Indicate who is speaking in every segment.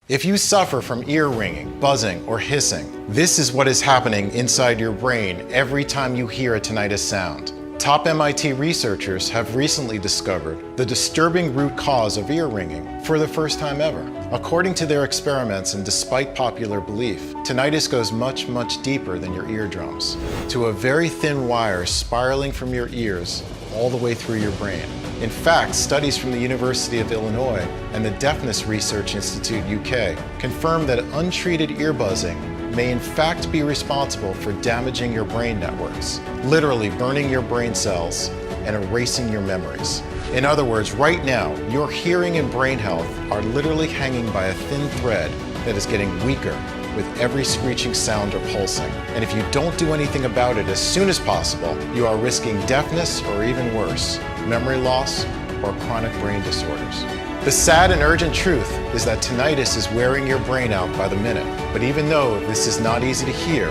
Speaker 1: If you suffer from ear ringing, buzzing, or hissing, this is what is happening inside your brain every time you hear a tinnitus sound. Top MIT researchers have recently discovered the disturbing root cause of ear ringing for the first time ever. According to their experiments, and despite popular belief, tinnitus goes much, much deeper than your eardrums, to a very thin wire spiraling from your ears all the way through your brain. In fact, studies from the University of Illinois and the Deafness Research Institute UK confirm that untreated ear buzzing may in fact be responsible for damaging your brain networks, literally burning your brain cells and erasing your memories. In other words, right now, your hearing and brain health are literally hanging by a thin thread that is getting weaker with every screeching sound or pulsing. And if you don't do anything about it as soon as possible, you are risking deafness or even worse, memory loss or chronic brain disorders. The sad and urgent truth is that tinnitus is wearing your brain out by the minute. But even though this is not easy to hear,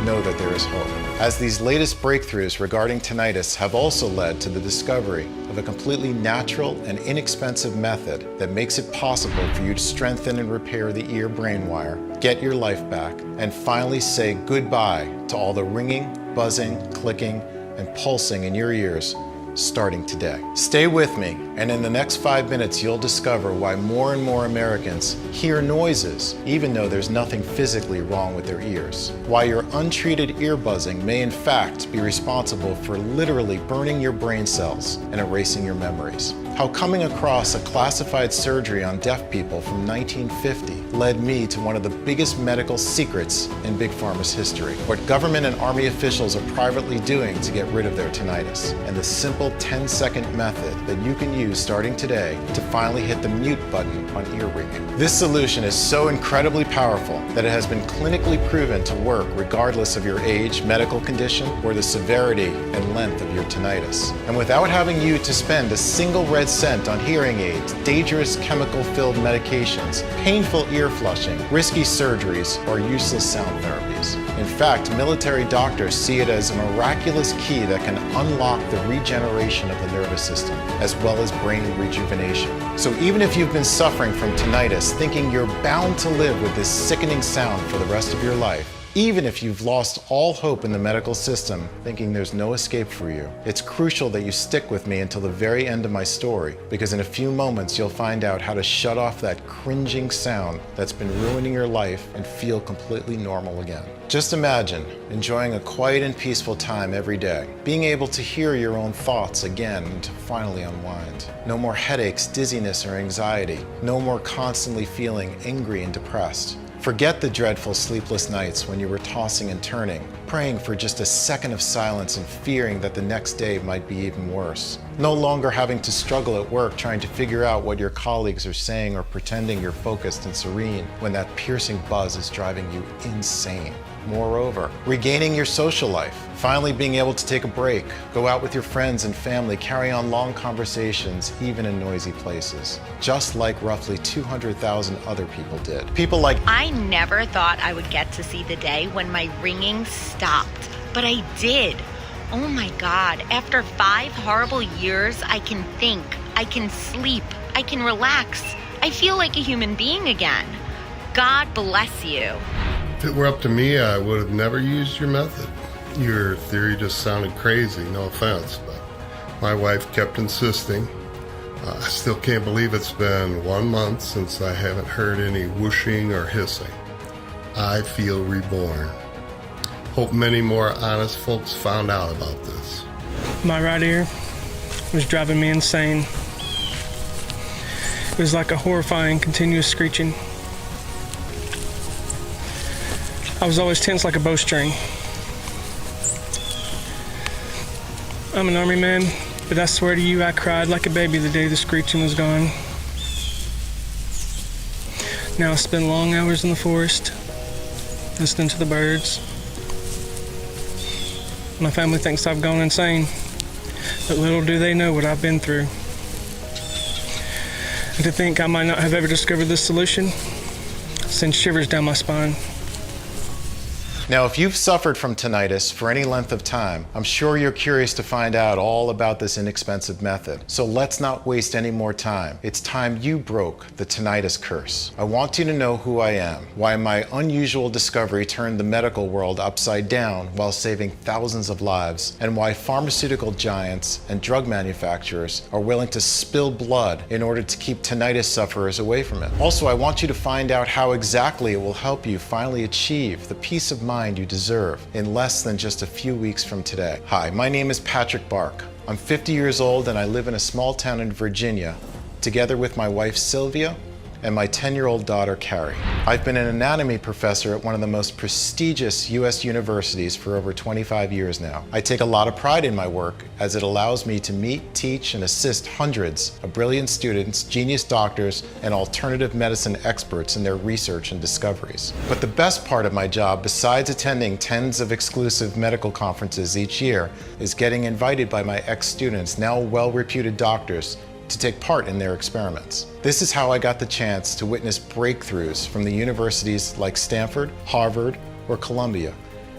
Speaker 1: know that there is hope. As these latest breakthroughs regarding tinnitus have also led to the discovery of a completely natural and inexpensive method that makes it possible for you to strengthen and repair the ear-brain wire, get your life back, and finally say goodbye to all the ringing, buzzing, clicking, and pulsing in your ears starting today. Stay with me, and in the next 5 minutes you'll discover why more and more Americans hear noises even though there's nothing physically wrong with their ears. Why your untreated ear buzzing may in fact be responsible for literally burning your brain cells and erasing your memories. How coming across a classified surgery on deaf people from 1950 led me to one of the biggest medical secrets in Big Pharma's history. What government and army officials are privately doing to get rid of their tinnitus, and the simple 10-second method that you can use starting today to finally hit the mute button on ear ringing. This solution is so incredibly powerful that it has been clinically proven to work regardless of your age, medical condition, or the severity and length of your tinnitus. And without having you to spend a single red cent on hearing aids, dangerous chemical-filled medications, painful ear flushing, risky surgeries, or useless sound therapies. In fact, military doctors see it as a miraculous key that can unlock the regeneration of the nervous system, as well as brain rejuvenation. So even if you've been suffering from tinnitus, thinking you're bound to live with this sickening sound for the rest of your life, even if you've lost all hope in the medical system, thinking there's no escape for you, it's crucial that you stick with me until the very end of my story, because in a few moments you'll find out how to shut off that cringing sound that's been ruining your life and feel completely normal again. Just imagine enjoying a quiet and peaceful time every day, being able to hear your own thoughts again and to finally unwind. No more headaches, dizziness, or anxiety. No more constantly feeling angry and depressed. Forget the dreadful sleepless nights when you were tossing and turning, praying for just a second of silence and fearing that the next day might be even worse. No longer having to struggle at work trying to figure out what your colleagues are saying or pretending you're focused and serene when that piercing buzz is driving you insane. Moreover, regaining your social life, finally being able to take a break, go out with your friends and family, carry on long conversations, even in noisy places, just like roughly 200,000 other people did. People like,
Speaker 2: I never thought I would get to see the day when my ringing stopped, but I did. Oh my God, after 5 horrible years, I can think, I can sleep, I can relax. I feel like a human being again. God bless you.
Speaker 3: If it were up to me, I would have never used your method. Your theory just sounded crazy, no offense, but my wife kept insisting. I still can't believe it's been 1 month since I haven't heard any whooshing or hissing. I feel reborn. Hope many more honest folks found out about this.
Speaker 4: My right ear was driving me insane. It was like a horrifying, continuous screeching. I was always tense like a bowstring. I'm an army man, but I swear to you, I cried like a baby the day the screeching was gone. Now I spend long hours in the forest, listening to the birds. My family thinks I've gone insane, but little do they know what I've been through. And to think I might not have ever discovered this solution sends shivers down my spine.
Speaker 1: Now, if you've suffered from tinnitus for any length of time, I'm sure you're curious to find out all about this inexpensive method. So let's not waste any more time. It's time you broke the tinnitus curse. I want you to know who I am, why my unusual discovery turned the medical world upside down while saving thousands of lives, and why pharmaceutical giants and drug manufacturers are willing to spill blood in order to keep tinnitus sufferers away from it. Also, I want you to find out how exactly it will help you finally achieve the peace of mind you deserve in less than just a few weeks from today. Hi, my name is Patrick Bark. I'm 50 years old and I live in a small town in Virginia, together with my wife Sylvia and my 10-year-old daughter Carrie. I've been an anatomy professor at one of the most prestigious US universities for over 25 years now. I take a lot of pride in my work as it allows me to meet, teach, and assist hundreds of brilliant students, genius doctors, and alternative medicine experts in their research and discoveries. But the best part of my job, besides attending tens of exclusive medical conferences each year, is getting invited by my ex-students, now well-reputed doctors, to take part in their experiments. This is how I got the chance to witness breakthroughs from the universities like Stanford, Harvard, or Columbia,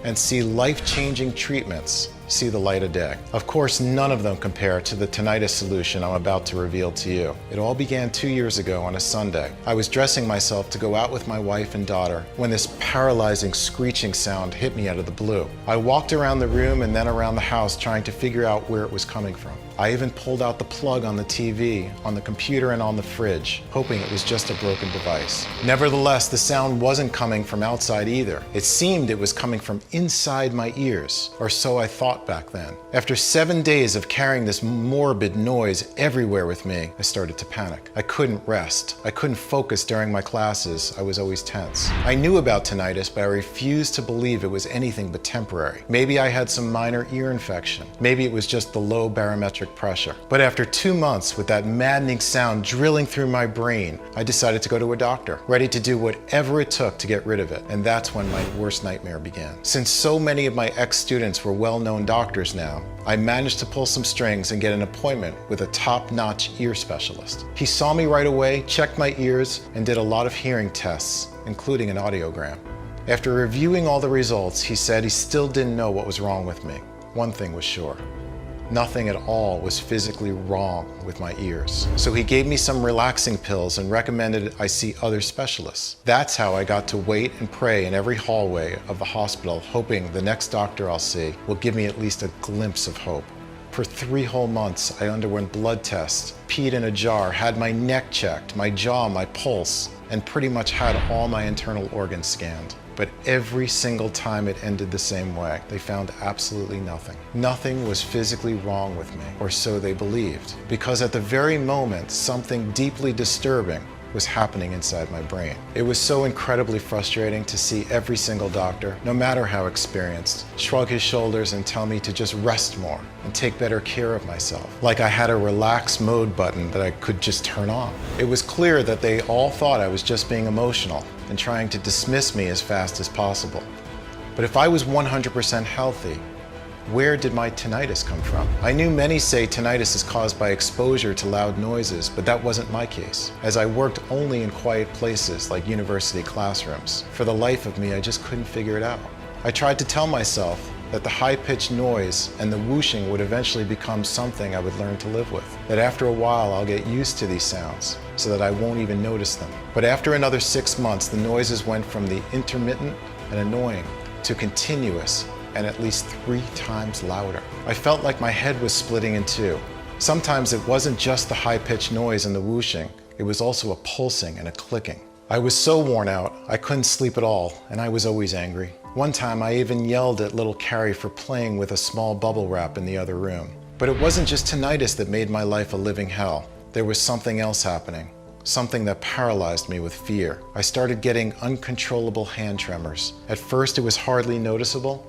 Speaker 1: and see life-changing treatments see the light of day. Of course, none of them compare to the tinnitus solution I'm about to reveal to you. It all began 2 years ago on a Sunday. I was dressing myself to go out with my wife and daughter when this paralyzing screeching sound hit me out of the blue. I walked around the room and then around the house trying to figure out where it was coming from. I even pulled out the plug on the TV, on the computer, and on the fridge, hoping it was just a broken device. Nevertheless, the sound wasn't coming from outside either. It seemed it was coming from inside my ears, or so I thought back then. After 7 days of carrying this morbid noise everywhere with me, I started to panic. I couldn't rest. I couldn't focus during my classes. I was always tense. I knew about tinnitus, but I refused to believe it was anything but temporary. Maybe I had some minor ear infection. Maybe it was just the low barometric pressure. But after 2 months with that maddening sound drilling through my brain, I decided to go to a doctor, ready to do whatever it took to get rid of it. And that's when my worst nightmare began. Since so many of my ex-students were well-known doctors now, I managed to pull some strings and get an appointment with a top-notch ear specialist. He saw me right away, checked my ears, and did a lot of hearing tests, including an audiogram. After reviewing all the results, he said he still didn't know what was wrong with me. One thing was sure. Nothing at all was physically wrong with my ears. So he gave me some relaxing pills and recommended I see other specialists. That's how I got to wait and pray in every hallway of the hospital, hoping the next doctor I'll see will give me at least a glimpse of hope. For 3 whole months, I underwent blood tests, peed in a jar, had my neck checked, my jaw, my pulse, and pretty much had all my internal organs scanned. But every single time it ended the same way. They found absolutely nothing. Nothing was physically wrong with me, or so they believed, because at the very moment, something deeply disturbing was happening inside my brain. It was so incredibly frustrating to see every single doctor, no matter how experienced, shrug his shoulders and tell me to just rest more and take better care of myself, like I had a relax mode button that I could just turn on. It was clear that they all thought I was just being emotional and trying to dismiss me as fast as possible. But if I was 100% healthy, where did my tinnitus come from? I knew many say tinnitus is caused by exposure to loud noises, but that wasn't my case, as I worked only in quiet places like university classrooms. For the life of me, I just couldn't figure it out. I tried to tell myself that the high-pitched noise and the whooshing would eventually become something I would learn to live with, that after a while I'll get used to these sounds so that I won't even notice them. But after another 6 months, the noises went from the intermittent and annoying to continuous and at least 3 times louder. I felt like my head was splitting in two. Sometimes it wasn't just the high-pitched noise and the whooshing, it was also a pulsing and a clicking. I was so worn out, I couldn't sleep at all, and I was always angry. One time I even yelled at little Carrie for playing with a small bubble wrap in the other room. But it wasn't just tinnitus that made my life a living hell. There was something else happening. Something that paralyzed me with fear. I started getting uncontrollable hand tremors. At first it was hardly noticeable.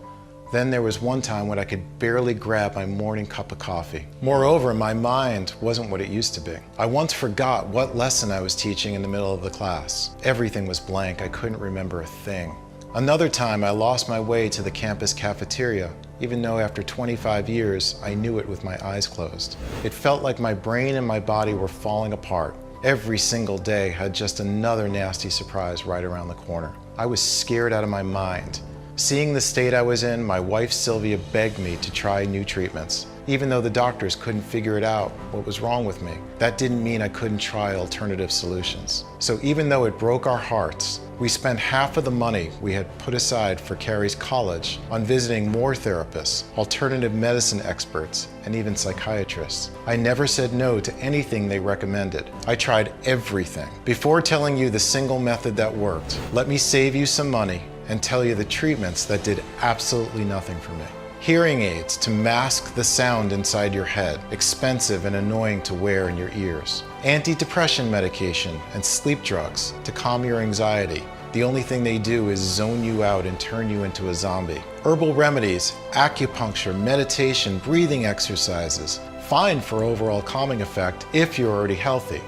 Speaker 1: Then there was one time when I could barely grab my morning cup of coffee. Moreover, my mind wasn't what it used to be. I once forgot what lesson I was teaching in the middle of the class. Everything was blank. I couldn't remember a thing. Another time I lost my way to the campus cafeteria, even though after 25 years I knew it with my eyes closed. It felt like my brain and my body were falling apart. Every single day had just another nasty surprise right around the corner. I was scared out of my mind. Seeing the state I was in, my wife Sylvia begged me to try new treatments. Even though the doctors couldn't figure it out what was wrong with me, that didn't mean I couldn't try alternative solutions. So even though it broke our hearts, we spent half of the money we had put aside for Carrie's college on visiting more therapists, alternative medicine experts, and even psychiatrists. I never said no to anything they recommended. I tried everything. Before telling you the single method that worked, let me save you some money and tell you the treatments that did absolutely nothing for me. Hearing aids to mask the sound inside your head, expensive and annoying to wear in your ears. Antidepressant medication and sleep drugs to calm your anxiety. The only thing they do is zone you out and turn you into a zombie. Herbal remedies, acupuncture, meditation, breathing exercises. Fine for overall calming effect if you're already healthy,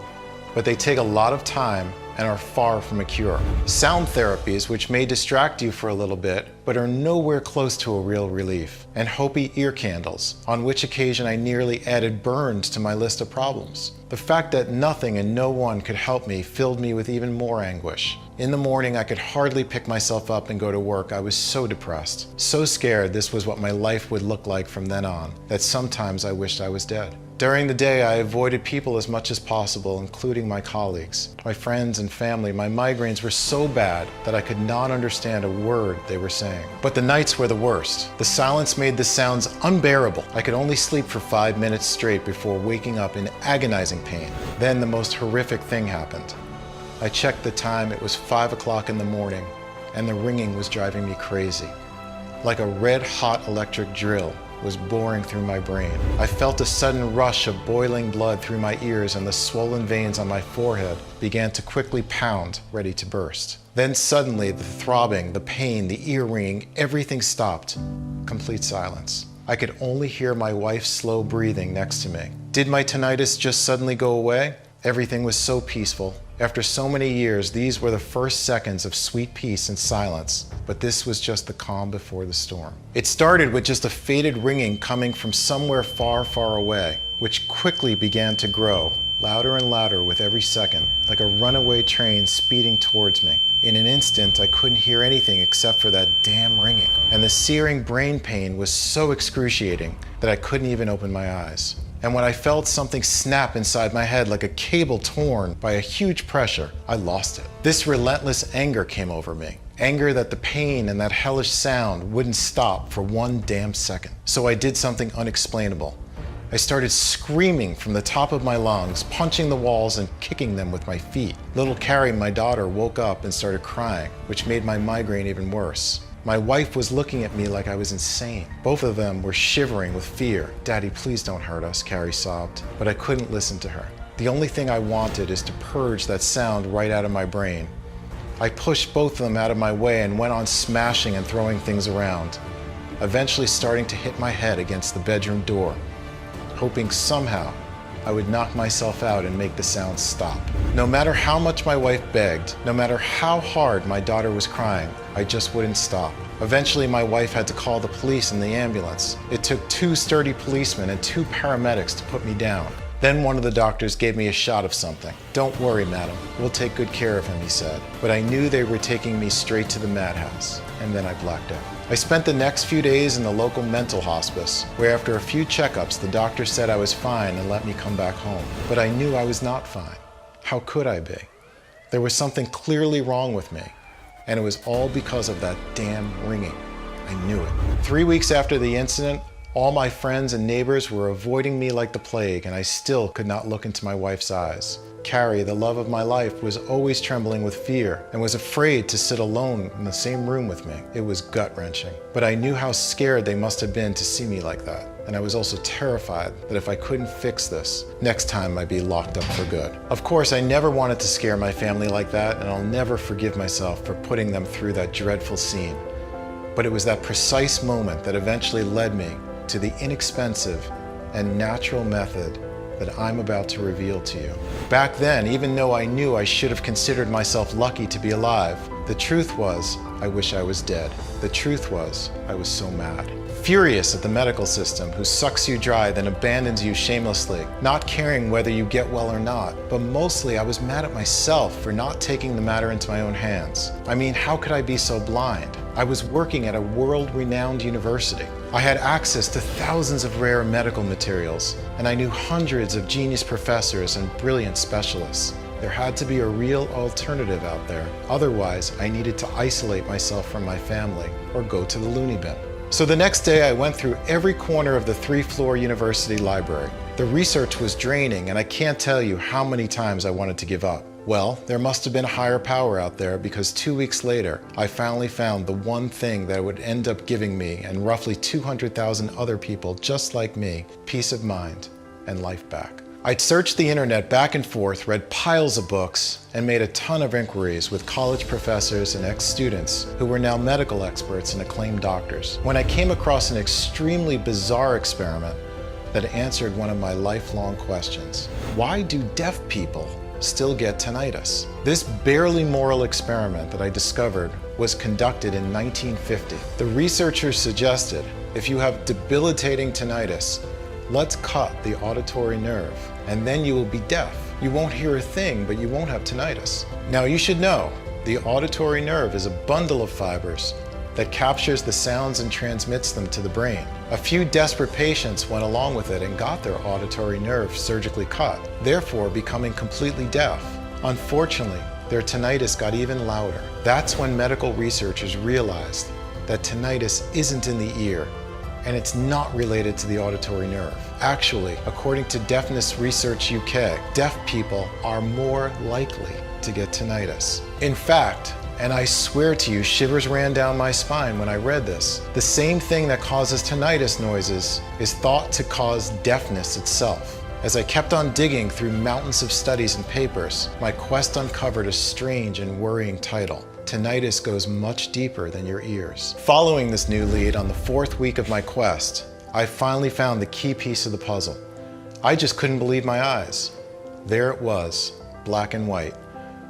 Speaker 1: but they take a lot of time and are far from a cure. Sound therapies, which may distract you for a little bit, but are nowhere close to a real relief. And Hopi ear candles, on which occasion I nearly added burns to my list of problems. The fact that nothing and no one could help me filled me with even more anguish. In the morning, I could hardly pick myself up and go to work. I was so depressed, so scared this was what my life would look like from then on, that sometimes I wished I was dead. During the day, I avoided people as much as possible, including my colleagues, my friends and family. My migraines were so bad that I could not understand a word they were saying. But the nights were the worst. The silence made the sounds unbearable. I could only sleep for 5 minutes straight before waking up in agonizing pain. Then the most horrific thing happened. I checked the time, it was 5 o'clock in the morning, and the ringing was driving me crazy. Like a red-hot electric drill was boring through my brain. I felt a sudden rush of boiling blood through my ears, and the swollen veins on my forehead began to quickly pound, ready to burst. Then suddenly, the throbbing, the pain, the ear ringing, everything stopped. Complete silence. I could only hear my wife's slow breathing next to me. Did my tinnitus just suddenly go away? Everything was so peaceful. After so many years, these were the first seconds of sweet peace and silence, but this was just the calm before the storm. It started with just a faded ringing coming from somewhere far, far away, which quickly began to grow, louder and louder with every second, like a runaway train speeding towards me. In an instant, I couldn't hear anything except for that damn ringing, and the searing brain pain was so excruciating that I couldn't even open my eyes. And when I felt something snap inside my head like a cable torn by a huge pressure, I lost it. This relentless anger came over me. Anger that the pain and that hellish sound wouldn't stop for one damn second. So I did something unexplainable. I started screaming from the top of my lungs, punching the walls and kicking them with my feet. Little Carrie, my daughter, woke up and started crying, which made my migraine even worse. My wife was looking at me like I was insane. Both of them were shivering with fear. "Daddy, please don't hurt us," Carrie sobbed. But I couldn't listen to her. The only thing I wanted is to purge that sound right out of my brain. I pushed both of them out of my way and went on smashing and throwing things around, eventually starting to hit my head against the bedroom door, hoping somehow I would knock myself out and make the sound stop. No matter how much my wife begged, no matter how hard my daughter was crying, I just wouldn't stop. Eventually, my wife had to call the police and the ambulance. It took 2 sturdy policemen and 2 paramedics to put me down. Then one of the doctors gave me a shot of something. "Don't worry, madam, we'll take good care of him," he said. But I knew they were taking me straight to the madhouse, and then I blacked out. I spent the next few days in the local mental hospice, where after a few checkups, the doctor said I was fine and let me come back home. But I knew I was not fine. How could I be? There was something clearly wrong with me, and it was all because of that damn ringing. I knew it. 3 weeks after the incident, all my friends and neighbors were avoiding me like the plague, and I still could not look into my wife's eyes. Carrie, the love of my life, was always trembling with fear and was afraid to sit alone in the same room with me. It was gut-wrenching. But I knew how scared they must have been to see me like that. And I was also terrified that if I couldn't fix this, next time I'd be locked up for good. Of course, I never wanted to scare my family like that, and I'll never forgive myself for putting them through that dreadful scene. But it was that precise moment that eventually led me to the inexpensive and natural method that I'm about to reveal to you. Back then, even though I knew I should have considered myself lucky to be alive, the truth was, I wish I was dead. The truth was, I was so mad. Furious at the medical system who sucks you dry then abandons you shamelessly, not caring whether you get well or not. But mostly I was mad at myself for not taking the matter into my own hands. I mean, how could I be so blind? I was working at a world-renowned university. I had access to thousands of rare medical materials, and I knew hundreds of genius professors and brilliant specialists. There had to be a real alternative out there. Otherwise, I needed to isolate myself from my family or go to the loony bin. So the next day I went through every corner of the 3-floor university library. The research was draining and I can't tell you how many times I wanted to give up. Well, there must have been a higher power out there because 2 weeks later, I finally found the one thing that would end up giving me and roughly 200,000 other people just like me peace of mind and life back. I'd searched the internet back and forth, read piles of books, and made a ton of inquiries with college professors and ex-students who were now medical experts and acclaimed doctors, when I came across an extremely bizarre experiment that answered one of my lifelong questions. Why do deaf people still get tinnitus? This barely moral experiment that I discovered was conducted in 1950. The researchers suggested if you have debilitating tinnitus, let's cut the auditory nerve, and then you will be deaf. You won't hear a thing, but you won't have tinnitus. Now you should know, the auditory nerve is a bundle of fibers that captures the sounds and transmits them to the brain. A few desperate patients went along with it and got their auditory nerve surgically cut, therefore becoming completely deaf. Unfortunately, their tinnitus got even louder. That's when medical researchers realized that tinnitus isn't in the ear, and it's not related to the auditory nerve. Actually, according to Deafness Research UK, deaf people are more likely to get tinnitus. In fact, and I swear to you, shivers ran down my spine when I read this, the same thing that causes tinnitus noises is thought to cause deafness itself. As I kept on digging through mountains of studies and papers, my quest uncovered a strange and worrying title. Tinnitus goes much deeper than your ears. Following this new lead on the 4th week of my quest, I finally found the key piece of the puzzle. I just couldn't believe my eyes. There it was, black and white.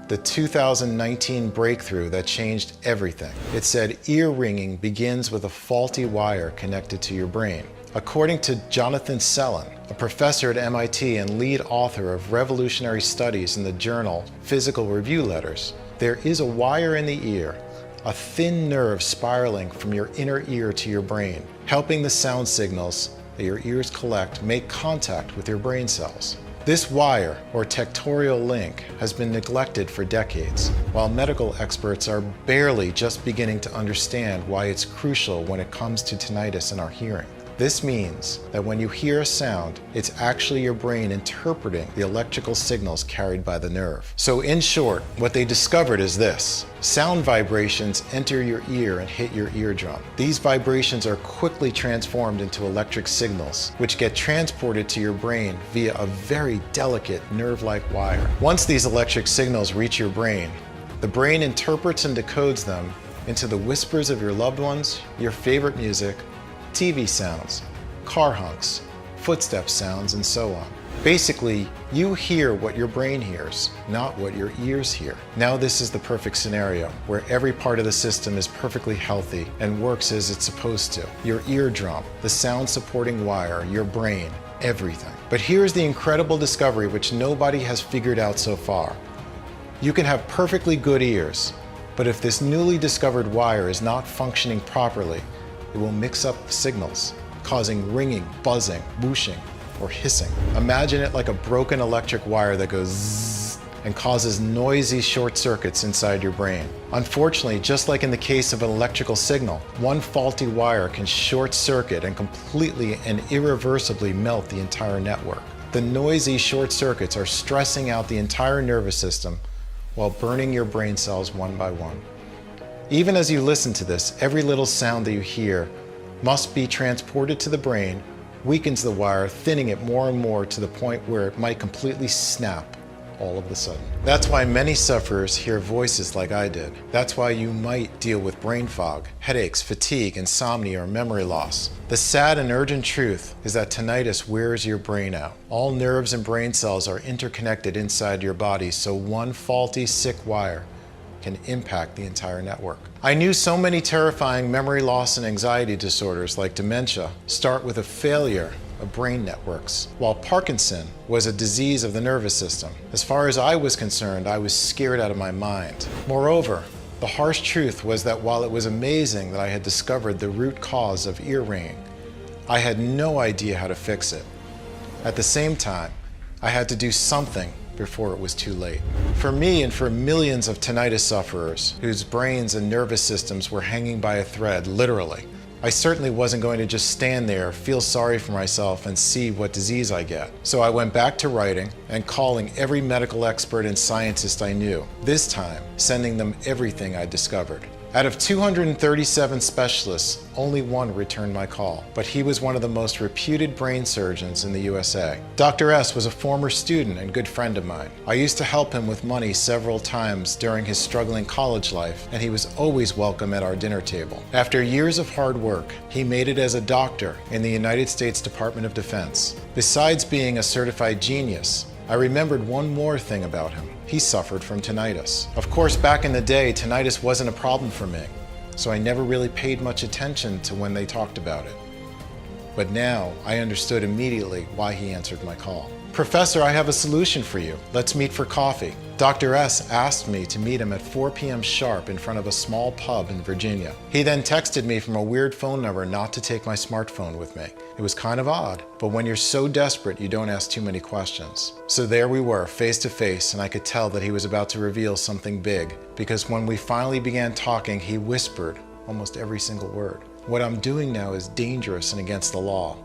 Speaker 1: The 2019 breakthrough that changed everything. It said ear ringing begins with a faulty wire connected to your brain. According to Jonathan Selin, a professor at MIT and lead author of revolutionary studies in the journal Physical Review Letters, there is a wire in the ear, a thin nerve spiraling from your inner ear to your brain, helping the sound signals that your ears collect make contact with your brain cells. This wire, or tectorial link, has been neglected for decades, while medical experts are barely just beginning to understand why it's crucial when it comes to tinnitus in our hearing. This means that when you hear a sound, it's actually your brain interpreting the electrical signals carried by the nerve. So in short, what they discovered is this. Sound vibrations enter your ear and hit your eardrum. These vibrations are quickly transformed into electric signals, which get transported to your brain via a very delicate nerve-like wire. Once these electric signals reach your brain, the brain interprets and decodes them into the whispers of your loved ones, your favorite music, TV sounds, car honks, footstep sounds, and so on. Basically, you hear what your brain hears, not what your ears hear. Now this is the perfect scenario, where every part of the system is perfectly healthy and works as it's supposed to. Your eardrum, the sound supporting wire, your brain, everything. But here's the incredible discovery which nobody has figured out so far. You can have perfectly good ears, but if this newly discovered wire is not functioning properly, it will mix up the signals, causing ringing, buzzing, whooshing, or hissing. Imagine it like a broken electric wire that goes zzz and causes noisy short circuits inside your brain. Unfortunately, just like in the case of an electrical signal, one faulty wire can short circuit and completely and irreversibly melt the entire network. The noisy short circuits are stressing out the entire nervous system while burning your brain cells one by one. Even as you listen to this, every little sound that you hear must be transported to the brain, weakens the wire, thinning it more and more to the point where it might completely snap all of a sudden. That's why many sufferers hear voices like I did. That's why you might deal with brain fog, headaches, fatigue, insomnia, or memory loss. The sad and urgent truth is that tinnitus wears your brain out. All nerves and brain cells are interconnected inside your body, so one faulty, sick wire can impact the entire network. I knew so many terrifying memory loss and anxiety disorders like dementia start with a failure of brain networks, while Parkinson was a disease of the nervous system. As far as I was concerned, I was scared out of my mind. Moreover, the harsh truth was that while it was amazing that I had discovered the root cause of ear ringing, I had no idea how to fix it. At the same time, I had to do something before it was too late. For me and for millions of tinnitus sufferers whose brains and nervous systems were hanging by a thread, literally, I certainly wasn't going to just stand there, feel sorry for myself, and see what disease I get. So I went back to writing and calling every medical expert and scientist I knew, this time sending them everything I'd discovered. Out of 237 specialists, only one returned my call, but he was one of the most reputed brain surgeons in the USA. Dr. S was a former student and good friend of mine. I used to help him with money several times during his struggling college life, and he was always welcome at our dinner table. After years of hard work, he made it as a doctor in the United States Department of Defense. Besides being a certified genius, I remembered one more thing about him. He suffered from tinnitus. Of course, back in the day, tinnitus wasn't a problem for me, so I never really paid much attention to when they talked about it. But now, I understood immediately why he answered my call. "Professor, I have a solution for you. Let's meet for coffee." Dr. S asked me to meet him at 4 p.m. sharp in front of a small pub in Virginia. He then texted me from a weird phone number not to take my smartphone with me. It was kind of odd, but when you're so desperate, you don't ask too many questions. So there we were, face to face, and I could tell that he was about to reveal something big, because when we finally began talking, he whispered almost every single word. "What I'm doing now is dangerous and against the law,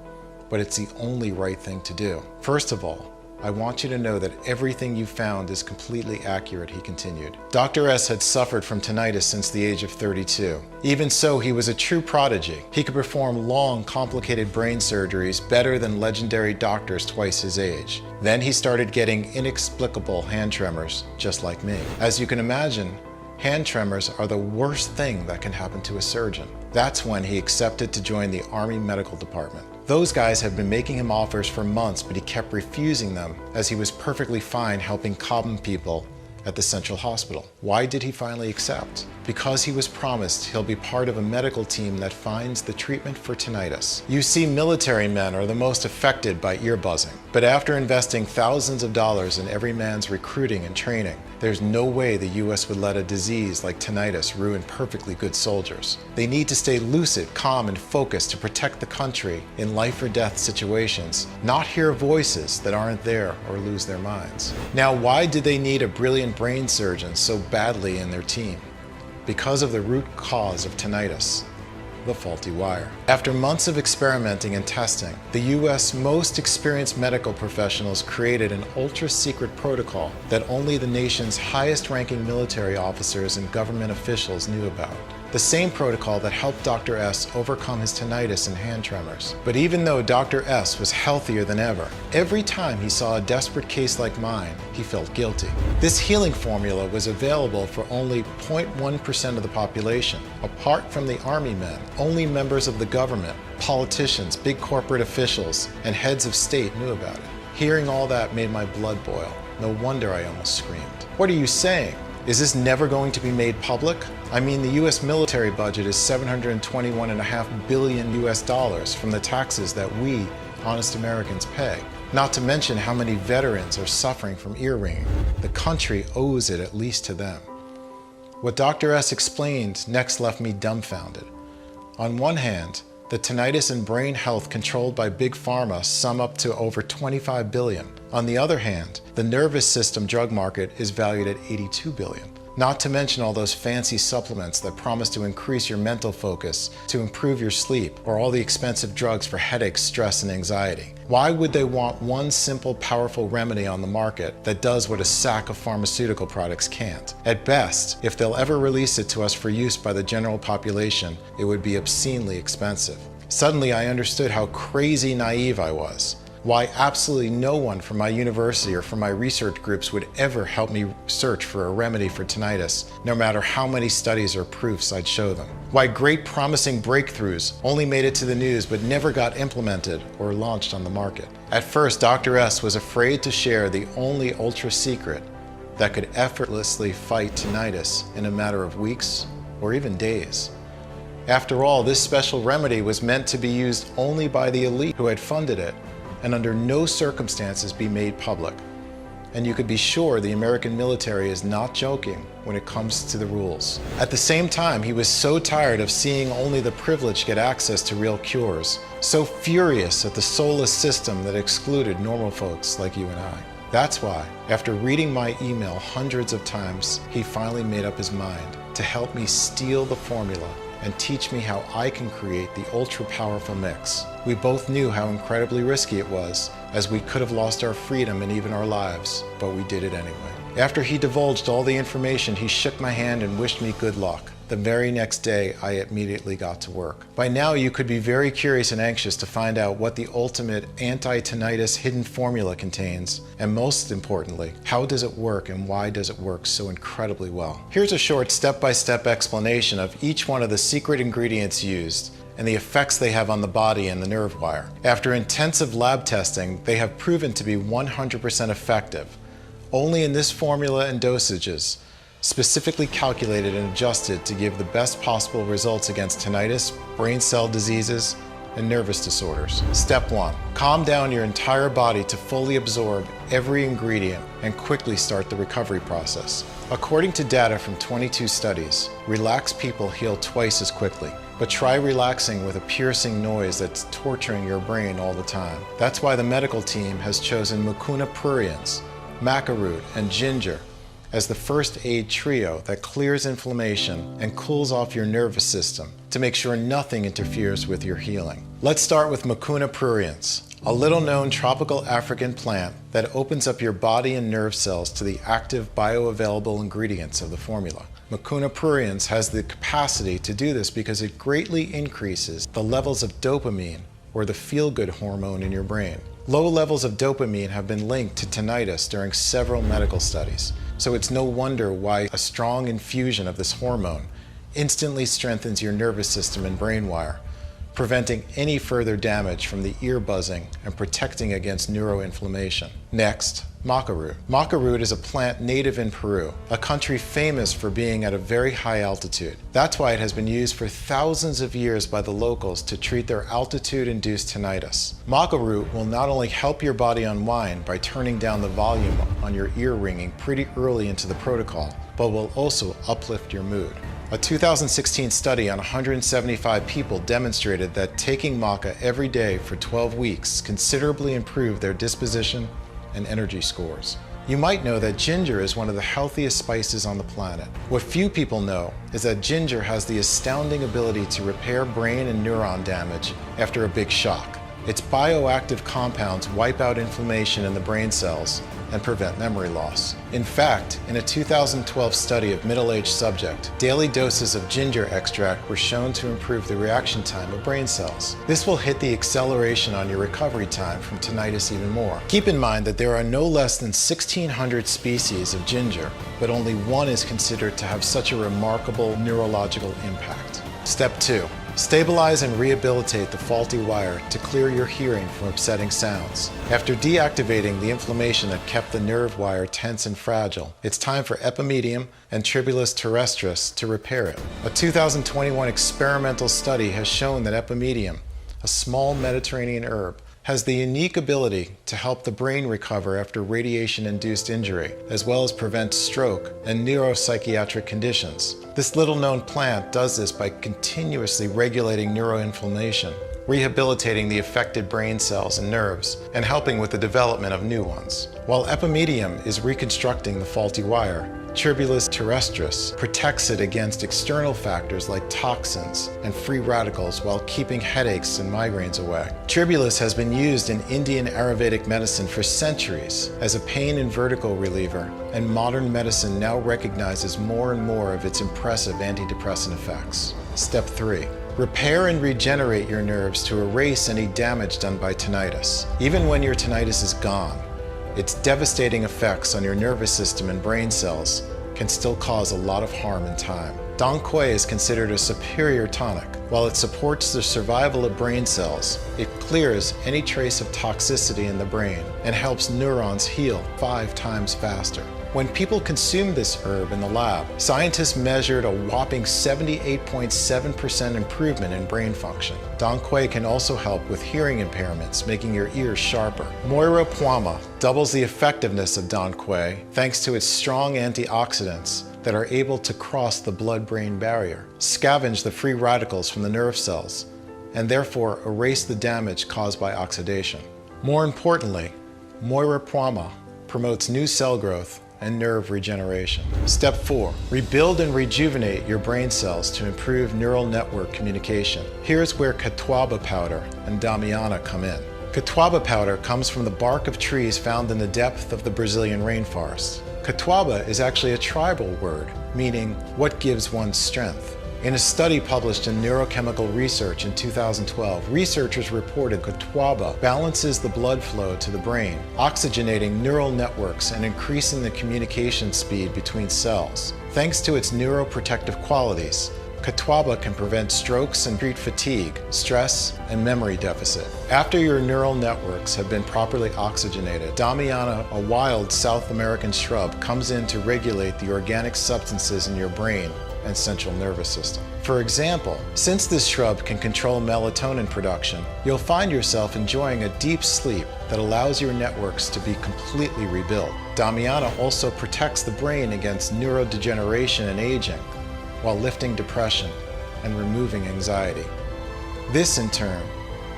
Speaker 1: but it's the only right thing to do. First of all, I want you to know that everything you found is completely accurate," he continued. Dr. S had suffered from tinnitus since the age of 32. Even so, he was a true prodigy. He could perform long, complicated brain surgeries better than legendary doctors twice his age. Then he started getting inexplicable hand tremors, just like me. As you can imagine, hand tremors are the worst thing that can happen to a surgeon. That's when he accepted to join the Army Medical Department. Those guys had been making him offers for months, but he kept refusing them as he was perfectly fine helping Cobham people at the Central Hospital. Why did he finally accept? Because he was promised he'll be part of a medical team that finds the treatment for tinnitus. You see, military men are the most affected by ear buzzing, but after investing thousands of dollars in every man's recruiting and training, there's no way the US would let a disease like tinnitus ruin perfectly good soldiers. They need to stay lucid, calm, and focused to protect the country in life or death situations, not hear voices that aren't there or lose their minds. Now, why did they need a brilliant brain surgeon so badly in their team? Because of the root cause of tinnitus, the faulty wire. After months of experimenting and testing, the US most experienced medical professionals created an ultra-secret protocol that only the nation's highest-ranking military officers and government officials knew about. The same protocol that helped Dr. S overcome his tinnitus and hand tremors. But even though Dr. S was healthier than ever, every time he saw a desperate case like mine, he felt guilty. This healing formula was available for only 0.1% of the population. Apart from the Army men, only members of the government, politicians, big corporate officials, and heads of state knew about it. Hearing all that made my blood boil. No wonder I almost screamed. "What are you saying? Is this never going to be made public? I mean, the US military budget is $721.5 billion US from the taxes that we, honest Americans, pay. Not to mention how many veterans are suffering from ear ringing. The country owes it at least to them." What Dr. S explained next left me dumbfounded. On one hand, the tinnitus and brain health controlled by Big Pharma sum up to over $25 billion. On the other hand, the nervous system drug market is valued at $82 billion. Not to mention all those fancy supplements that promise to increase your mental focus, to improve your sleep, or all the expensive drugs for headaches, stress, and anxiety. Why would they want one simple, powerful remedy on the market that does what a sack of pharmaceutical products can't? At best, if they'll ever release it to us for use by the general population, it would be obscenely expensive. Suddenly, I understood how crazy naive I was. Why absolutely no one from my university or from my research groups would ever help me search for a remedy for tinnitus, no matter how many studies or proofs I'd show them. Why great promising breakthroughs only made it to the news but never got implemented or launched on the market. At first, Dr. S was afraid to share the only ultra secret that could effortlessly fight tinnitus in a matter of weeks or even days. After all, this special remedy was meant to be used only by the elite who had funded it, and under no circumstances be made public. And you could be sure the American military is not joking when it comes to the rules. At the same time, he was so tired of seeing only the privileged get access to real cures, so furious at the soulless system that excluded normal folks like you and I. That's why, after reading my email hundreds of times, he finally made up his mind to help me steal the formula and teach me how I can create the ultra-powerful mix. We both knew how incredibly risky it was, as we could have lost our freedom and even our lives, but we did it anyway. After he divulged all the information, he shook my hand and wished me good luck. The very next day, I immediately got to work. By now, you could be very curious and anxious to find out what the ultimate anti-tinnitus hidden formula contains, and most importantly, how does it work and why does it work so incredibly well? Here's a short step-by-step explanation of each one of the secret ingredients used and the effects they have on the body and the nerve wire. After intensive lab testing, they have proven to be 100% effective, only in this formula and dosages, specifically calculated and adjusted to give the best possible results against tinnitus, brain cell diseases, and nervous disorders. Step 1. Calm down your entire body to fully absorb every ingredient and quickly start the recovery process. According to data from 22 studies, relaxed people heal twice as quickly. But try relaxing with a piercing noise that's torturing your brain all the time. That's why the medical team has chosen mucuna pruriens, maca root, and ginger as the first aid trio that clears inflammation and cools off your nervous system to make sure nothing interferes with your healing. Let's start with mucuna pruriens, a little-known tropical African plant that opens up your body and nerve cells to the active bioavailable ingredients of the formula. Mucuna pruriens has the capacity to do this because it greatly increases the levels of dopamine, or the feel-good hormone in your brain. Low levels of dopamine have been linked to tinnitus during several medical studies, so it's no wonder why a strong infusion of this hormone instantly strengthens your nervous system and brain wire, preventing any further damage from the ear buzzing and protecting against neuroinflammation. Next, maca root. Maca root is a plant native in Peru, a country famous for being at a very high altitude. That's why it has been used for thousands of years by the locals to treat their altitude-induced tinnitus. Maca root will not only help your body unwind by turning down the volume on your ear ringing pretty early into the protocol, but will also uplift your mood. A 2016 study on 175 people demonstrated that taking maca every day for 12 weeks considerably improved their disposition and energy scores. You might know that ginger is one of the healthiest spices on the planet. What few people know is that ginger has the astounding ability to repair brain and neuron damage after a big shock. Its bioactive compounds wipe out inflammation in the brain cells and prevent memory loss. In fact, in a 2012 study of middle-aged subjects, daily doses of ginger extract were shown to improve the reaction time of brain cells. This will hit the acceleration on your recovery time from tinnitus even more. Keep in mind that there are no less than 1,600 species of ginger, but only one is considered to have such a remarkable neurological impact. Step 2. Stabilize and rehabilitate the faulty wire to clear your hearing from upsetting sounds. After deactivating the inflammation that kept the nerve wire tense and fragile, it's time for epimedium and tribulus terrestris to repair it. A 2021 experimental study has shown that epimedium, a small Mediterranean herb, has the unique ability to help the brain recover after radiation-induced injury, as well as prevent stroke and neuropsychiatric conditions. This little-known plant does this by continuously regulating neuroinflammation, rehabilitating the affected brain cells and nerves, and helping with the development of new ones. While epimedium is reconstructing the faulty wire, tribulus terrestris protects it against external factors like toxins and free radicals while keeping headaches and migraines away. Tribulus has been used in Indian Ayurvedic medicine for centuries as a pain and vertigo reliever, and modern medicine now recognizes more and more of its impressive antidepressant effects. Step 3. Repair and regenerate your nerves to erase any damage done by tinnitus. Even when your tinnitus is gone, its devastating effects on your nervous system and brain cells can still cause a lot of harm in time. Dong Quai is considered a superior tonic. While it supports the survival of brain cells, it clears any trace of toxicity in the brain and helps neurons heal 5 times faster. When people consumed this herb in the lab, scientists measured a whopping 78.7% improvement in brain function. Dong Quai can also help with hearing impairments, making your ears sharper. Moira Puama doubles the effectiveness of Dong Quai thanks to its strong antioxidants that are able to cross the blood-brain barrier, scavenge the free radicals from the nerve cells, and therefore erase the damage caused by oxidation. More importantly, Moira Puama promotes new cell growth and nerve regeneration. Step 4. Rebuild and rejuvenate your brain cells to improve neural network communication. Here's where Quietum powder and Damiana come in. Quietum powder comes from the bark of trees found in the depth of the Brazilian rainforest. Quietum is actually a tribal word, meaning what gives one strength. In a study published in Neurochemical Research in 2012, researchers reported Quietum balances the blood flow to the brain, oxygenating neural networks and increasing the communication speed between cells. Thanks to its neuroprotective qualities, Quietum can prevent strokes and treat fatigue, stress, and memory deficit. After your neural networks have been properly oxygenated, Damiana, a wild South American shrub, comes in to regulate the organic substances in your brain and central nervous system. For example, since this shrub can control melatonin production, you'll find yourself enjoying a deep sleep that allows your networks to be completely rebuilt. Damiana also protects the brain against neurodegeneration and aging, while lifting depression and removing anxiety. This, in turn,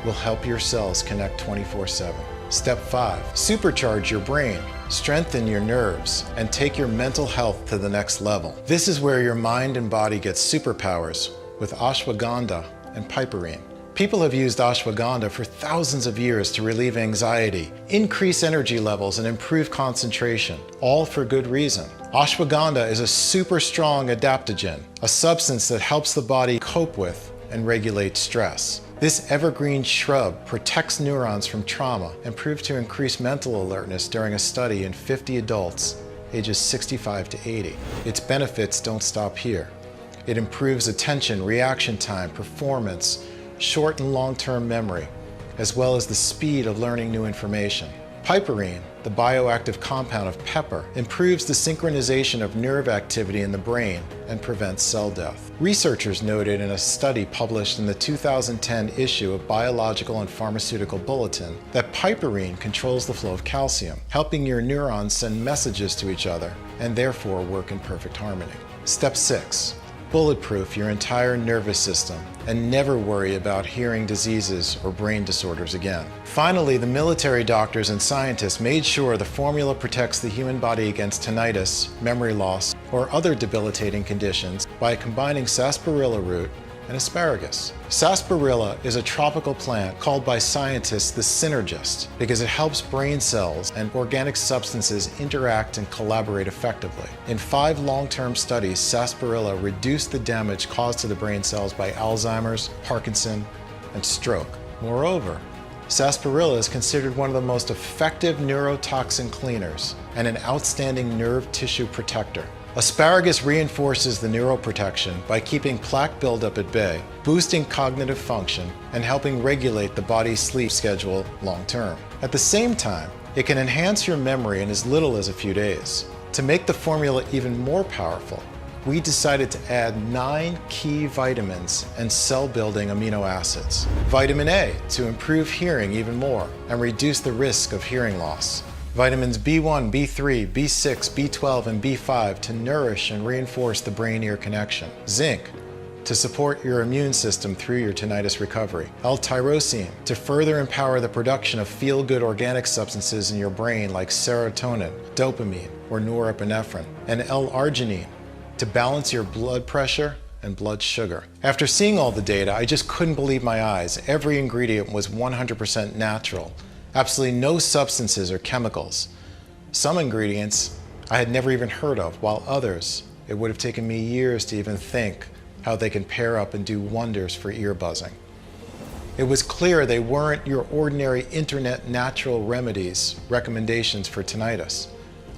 Speaker 1: will help your cells connect 24/7. Step 5. Supercharge your brain, strengthen your nerves, and take your mental health to the next level. This is where your mind and body get superpowers with ashwagandha and piperine. People have used ashwagandha for thousands of years to relieve anxiety, increase energy levels, and improve concentration, all for good reason. Ashwagandha is a super strong adaptogen, a substance that helps the body cope with and regulate stress. This evergreen shrub protects neurons from trauma and proved to increase mental alertness during a study in 50 adults ages 65 to 80. Its benefits don't stop here. It improves attention, reaction time, performance, short and long-term memory, as well as the speed of learning new information. Piperine, the bioactive compound of pepper, improves the synchronization of nerve activity in the brain and prevents cell death. Researchers noted in a study published in the 2010 issue of Biological and Pharmaceutical Bulletin that piperine controls the flow of calcium, helping your neurons send messages to each other and therefore work in perfect harmony. Step 6. Bulletproof your entire nervous system and never worry about hearing diseases or brain disorders again. Finally, the military doctors and scientists made sure the formula protects the human body against tinnitus, memory loss, or other debilitating conditions by combining sarsaparilla root and asparagus. Sarsaparilla is a tropical plant called by scientists the synergist because it helps brain cells and organic substances interact and collaborate effectively. In 5 long-term studies, sarsaparilla reduced the damage caused to the brain cells by Alzheimer's, Parkinson, and stroke. Moreover, sarsaparilla is considered one of the most effective neurotoxin cleaners and an outstanding nerve tissue protector. Asparagus reinforces the neuroprotection by keeping plaque buildup at bay, boosting cognitive function, and helping regulate the body's sleep schedule long term. At the same time, it can enhance your memory in as little as a few days. To make the formula even more powerful, we decided to add 9 key vitamins and cell-building amino acids. Vitamin A to improve hearing even more and reduce the risk of hearing loss. Vitamins B1, B3, B6, B12, and B5 to nourish and reinforce the brain-ear connection. Zinc to support your immune system through your tinnitus recovery. L-tyrosine to further empower the production of feel-good organic substances in your brain like serotonin, dopamine, or norepinephrine. And L-arginine to balance your blood pressure and blood sugar. After seeing all the data, I just couldn't believe my eyes. Every ingredient was 100% natural. Absolutely no substances or chemicals. Some ingredients I had never even heard of, while others, it would have taken me years to even think how they can pair up and do wonders for ear buzzing. It was clear they weren't your ordinary internet natural remedies, recommendations for tinnitus.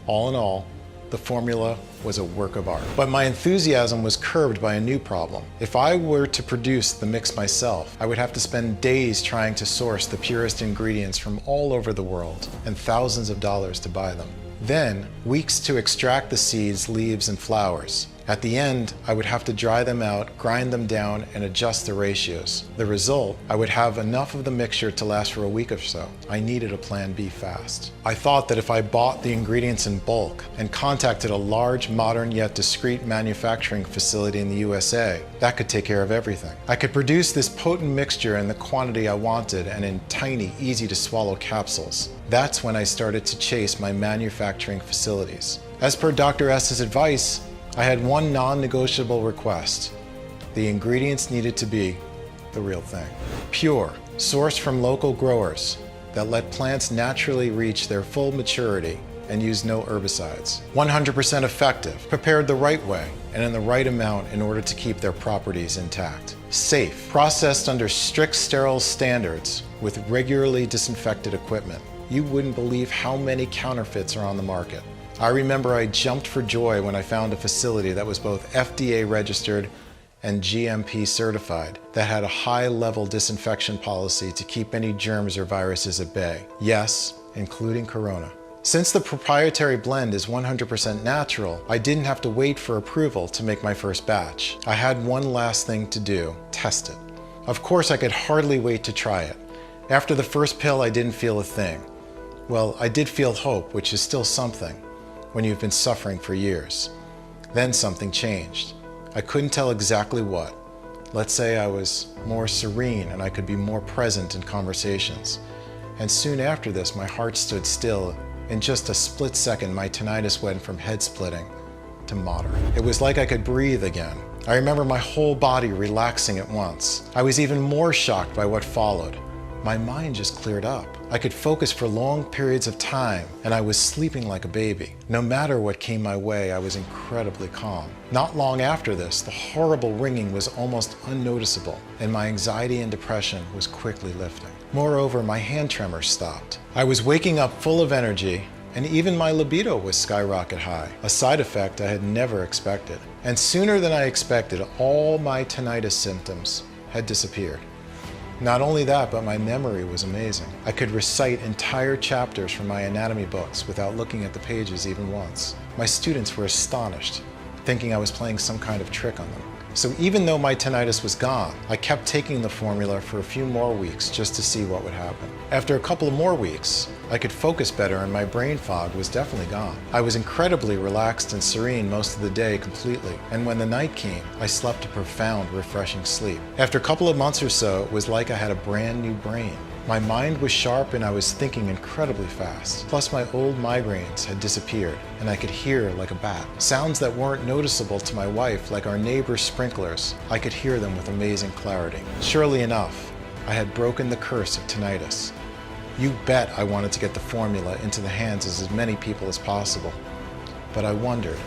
Speaker 1: All in all, the formula was a work of art. But my enthusiasm was curbed by a new problem. If I were to produce the mix myself, I would have to spend days trying to source the purest ingredients from all over the world and thousands of dollars to buy them. Then, weeks to extract the seeds, leaves, and flowers. At the end, I would have to dry them out, grind them down, and adjust the ratios. The result, I would have enough of the mixture to last for a week or so. I needed a plan B fast. I thought that if I bought the ingredients in bulk and contacted a large, modern, yet discreet manufacturing facility in the USA, that could take care of everything. I could produce this potent mixture in the quantity I wanted and in tiny, easy-to-swallow capsules. That's when I started to chase my manufacturing facilities. As per Dr. S's advice, I had one non-negotiable request. The ingredients needed to be the real thing. Pure, sourced from local growers that let plants naturally reach their full maturity and use no herbicides. 100% effective, prepared the right way and in the right amount in order to keep their properties intact. Safe, processed under strict sterile standards with regularly disinfected equipment. You wouldn't believe how many counterfeits are on the market. I remember I jumped for joy when I found a facility that was both FDA registered and GMP certified, that had a high-level disinfection policy to keep any germs or viruses at bay. Yes, including corona. Since the proprietary blend is 100% natural, I didn't have to wait for approval to make my first batch. I had one last thing to do: test it. Of course, I could hardly wait to try it. After the first pill, I didn't feel a thing. Well, I did feel hope, which is still something when you've been suffering for years. Then something changed. I couldn't tell exactly what. Let's say I was more serene and I could be more present in conversations. And soon after this, my heart stood still. In just a split second, my tinnitus went from head splitting to moderate. It was like I could breathe again. I remember my whole body relaxing at once. I was even more shocked by what followed. My mind just cleared up. I could focus for long periods of time, and I was sleeping like a baby. No matter what came my way, I was incredibly calm. Not long after this, the horrible ringing was almost unnoticeable, and my anxiety and depression was quickly lifting. Moreover, my hand tremors stopped. I was waking up full of energy, and even my libido was skyrocket high, a side effect I had never expected. And sooner than I expected, all my tinnitus symptoms had disappeared. Not only that, but my memory was amazing. I could recite entire chapters from my anatomy books without looking at the pages even once. My students were astonished, thinking I was playing some kind of trick on them. So even though my tinnitus was gone, I kept taking the formula for a few more weeks just to see what would happen. After a couple of more weeks, I could focus better and my brain fog was definitely gone. I was incredibly relaxed and serene most of the day completely, and when the night came, I slept a profound, refreshing sleep. After a couple of months or so, it was like I had a brand new brain. My mind was sharp and I was thinking incredibly fast. Plus my old migraines had disappeared and I could hear like a bat. Sounds that weren't noticeable to my wife, like our neighbor's sprinklers, I could hear them with amazing clarity. Surely enough, I had broken the curse of tinnitus. You bet I wanted to get the formula into the hands of as many people as possible. But I wondered,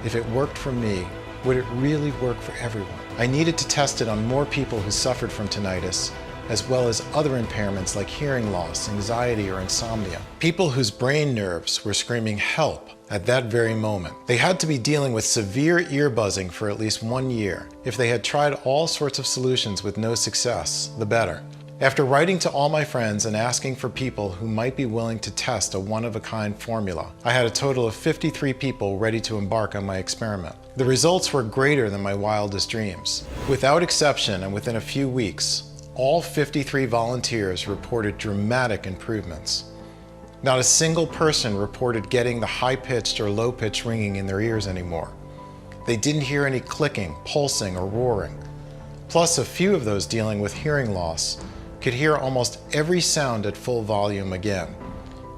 Speaker 1: if it worked for me, would it really work for everyone? I needed to test it on more people who suffered from tinnitus, as well as other impairments like hearing loss, anxiety, or insomnia. People whose brain nerves were screaming help at that very moment. They had to be dealing with severe ear buzzing for at least 1 year. If they had tried all sorts of solutions with no success, the better. After writing to all my friends and asking for people who might be willing to test a one-of-a-kind formula, I had a total of 53 people ready to embark on my experiment. The results were greater than my wildest dreams. Without exception, and within a few weeks, all 53 volunteers reported dramatic improvements. Not a single person reported getting the high-pitched or low-pitched ringing in their ears anymore. They didn't hear any clicking, pulsing, or roaring. Plus, a few of those dealing with hearing loss could hear almost every sound at full volume again,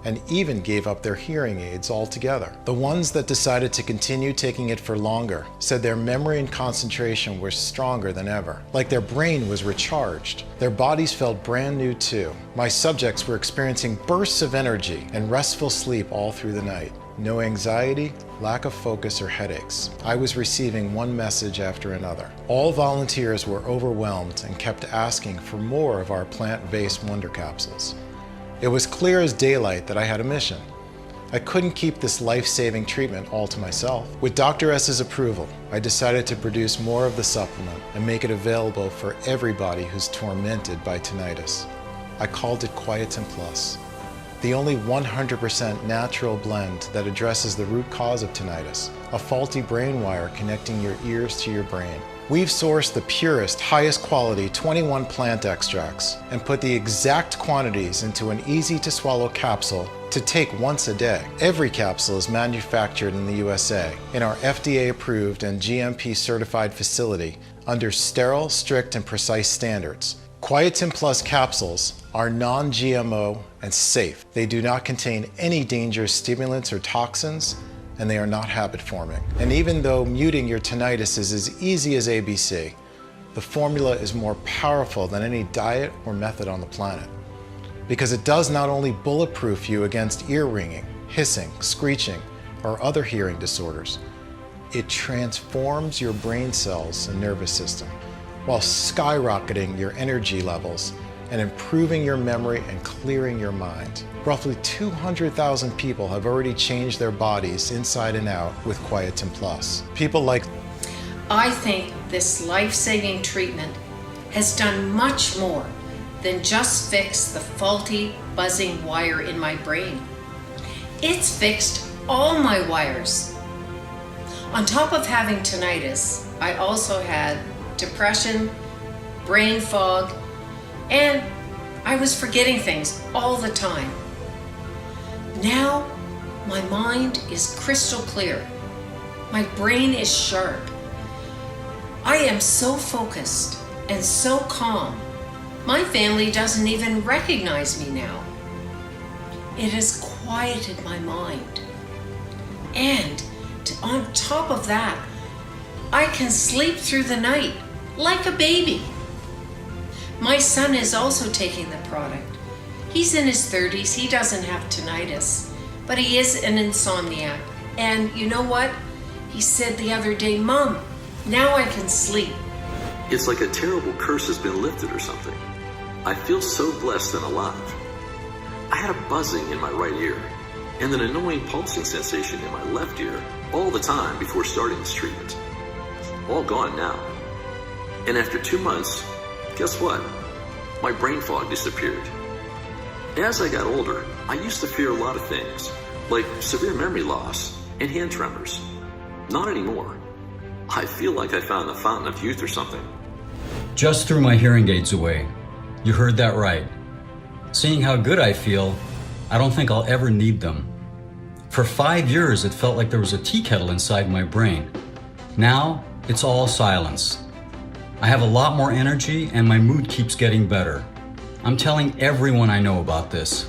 Speaker 1: and even gave up their hearing aids altogether. The ones that decided to continue taking it for longer said their memory and concentration were stronger than ever, like their brain was recharged. Their bodies felt brand new too. My subjects were experiencing bursts of energy and restful sleep all through the night. No anxiety, lack of focus, or headaches. I was receiving one message after another. All volunteers were overwhelmed and kept asking for more of our plant-based wonder capsules. It was clear as daylight that I had a mission. I couldn't keep this life-saving treatment all to myself. With Dr. S's approval, I decided to produce more of the supplement and make it available for everybody who's tormented by tinnitus. I called it Quietum Plus. the only 100% natural blend that addresses the root cause of tinnitus, a faulty brain wire connecting your ears to your brain. We've sourced the purest, highest quality 21 plant extracts and put the exact quantities into an easy-to-swallow capsule to take once a day. Every capsule is manufactured in the USA in our FDA-approved and GMP-certified facility under sterile, strict, and precise standards. Quietum Plus capsules are non-GMO and safe. They do not contain any dangerous stimulants or toxins, and they are not habit-forming. And even though muting your tinnitus is as easy as ABC, the formula is more powerful than any diet or method on the planet. Because it does not only bulletproof you against ear ringing, hissing, screeching, or other hearing disorders, it transforms your brain cells and nervous system while skyrocketing your energy levels and improving your memory and clearing your mind. Roughly 200,000 people have already changed their bodies inside and out with Quietum Plus. People like...
Speaker 5: I think this life-saving treatment has done much more than just fix the faulty buzzing wire in my brain. It's fixed all my wires. On top of having tinnitus, I also had depression, brain fog, and I was forgetting things all the time. Now, my mind is crystal clear. My brain is sharp. I am so focused and so calm. My family doesn't even recognize me now. It has quieted my mind. And on top of that, I can sleep through the night like a baby. My son is also taking the product. He's in his 30s. He doesn't have tinnitus, but he is an insomniac. And you know what? He said the other day, "Mom, now I can sleep."
Speaker 6: It's like a terrible curse has been lifted or something. I feel so blessed and alive. I had a buzzing in my right ear and an annoying pulsing sensation in my left ear all the time before starting this treatment. All gone now. And after 2 months, guess what? My brain fog disappeared. As I got older, I used to fear a lot of things, like severe memory loss and hand tremors. Not anymore. I feel like I found the fountain of youth or something.
Speaker 7: Just threw my hearing aids away. You heard that right. Seeing how good I feel, I don't think I'll ever need them. For 5 years, it felt like there was a tea kettle inside my brain. Now, it's all silence. I have a lot more energy and my mood keeps getting better. I'm telling everyone I know about this.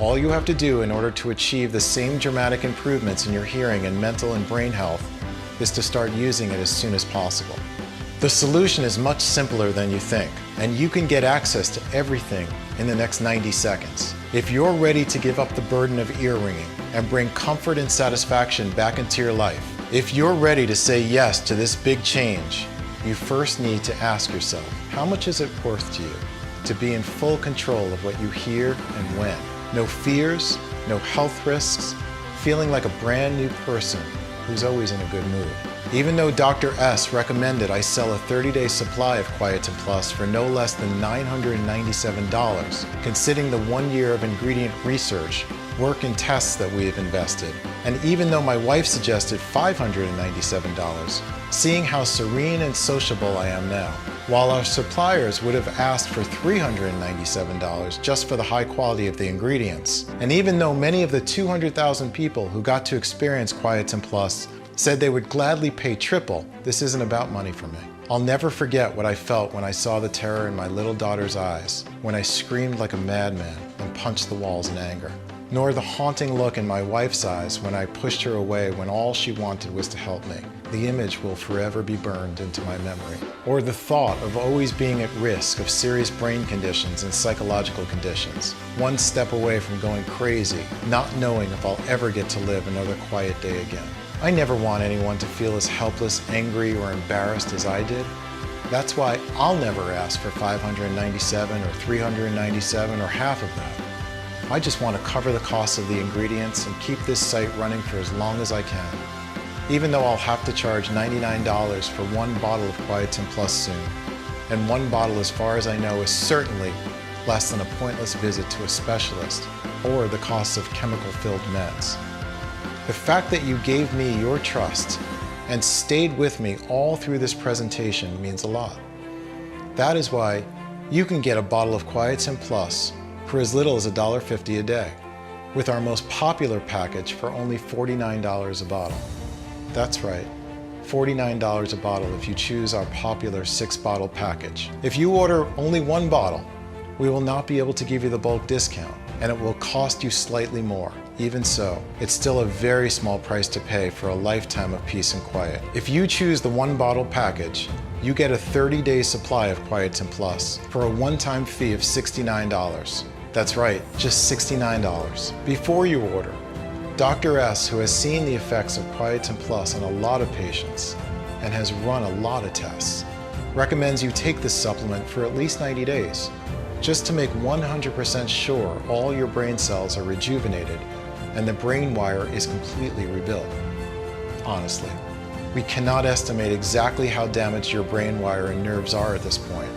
Speaker 1: All you have to do in order to achieve the same dramatic improvements in your hearing and mental and brain health is to start using it as soon as possible. The solution is much simpler than you think, and you can get access to everything in the next 90 seconds. If you're ready to give up the burden of ear ringing and bring comfort and satisfaction back into your life, if you're ready to say yes to this big change, you first need to ask yourself, how much is it worth to you to be in full control of what you hear and when? No fears, no health risks, feeling like a brand new person who's always in a good mood. Even though Dr. S recommended I sell a 30-day supply of Quietum Plus for no less than $997, considering the 1 year of ingredient research, work and tests that we have invested, and even though my wife suggested $597, seeing how serene and sociable I am now, while our suppliers would have asked for $397 just for the high quality of the ingredients. And even though many of the 200,000 people who got to experience Quietum Plus said they would gladly pay triple, this isn't about money for me. I'll never forget what I felt when I saw the terror in my little daughter's eyes, when I screamed like a madman and punched the walls in anger. Nor the haunting look in my wife's eyes when I pushed her away when all she wanted was to help me. The image will forever be burned into my memory. Or the thought of always being at risk of serious brain conditions and psychological conditions, one step away from going crazy, not knowing if I'll ever get to live another quiet day again. I never want anyone to feel as helpless, angry, or embarrassed as I did. That's why I'll never ask for $597 or $397 or half of that. I just want to cover the cost of the ingredients and keep this site running for as long as I can. Even though I'll have to charge $99 for one bottle of Quietum Plus soon. And one bottle, as far as I know, is certainly less than a pointless visit to a specialist or the cost of chemical-filled meds. The fact that you gave me your trust and stayed with me all through this presentation means a lot. That is why you can get a bottle of Quietum Plus for as little as $1.50 a day, with our most popular package for only $49 a bottle. That's right, $49 a bottle if you choose our popular 6-bottle package. If you order only 1 bottle, we will not be able to give you the bulk discount, and it will cost you slightly more. Even so, it's still a very small price to pay for a lifetime of peace and quiet. If you choose the 1-bottle package, you get a 30-day supply of Quietum Plus for a one-time fee of $69. That's right, just $69. Before you order, Dr. S, who has seen the effects of Quietum Plus on a lot of patients and has run a lot of tests, recommends you take this supplement for at least 90 days, just to make 100% sure all your brain cells are rejuvenated and the brain wire is completely rebuilt. Honestly, we cannot estimate exactly how damaged your brain wire and nerves are at this point.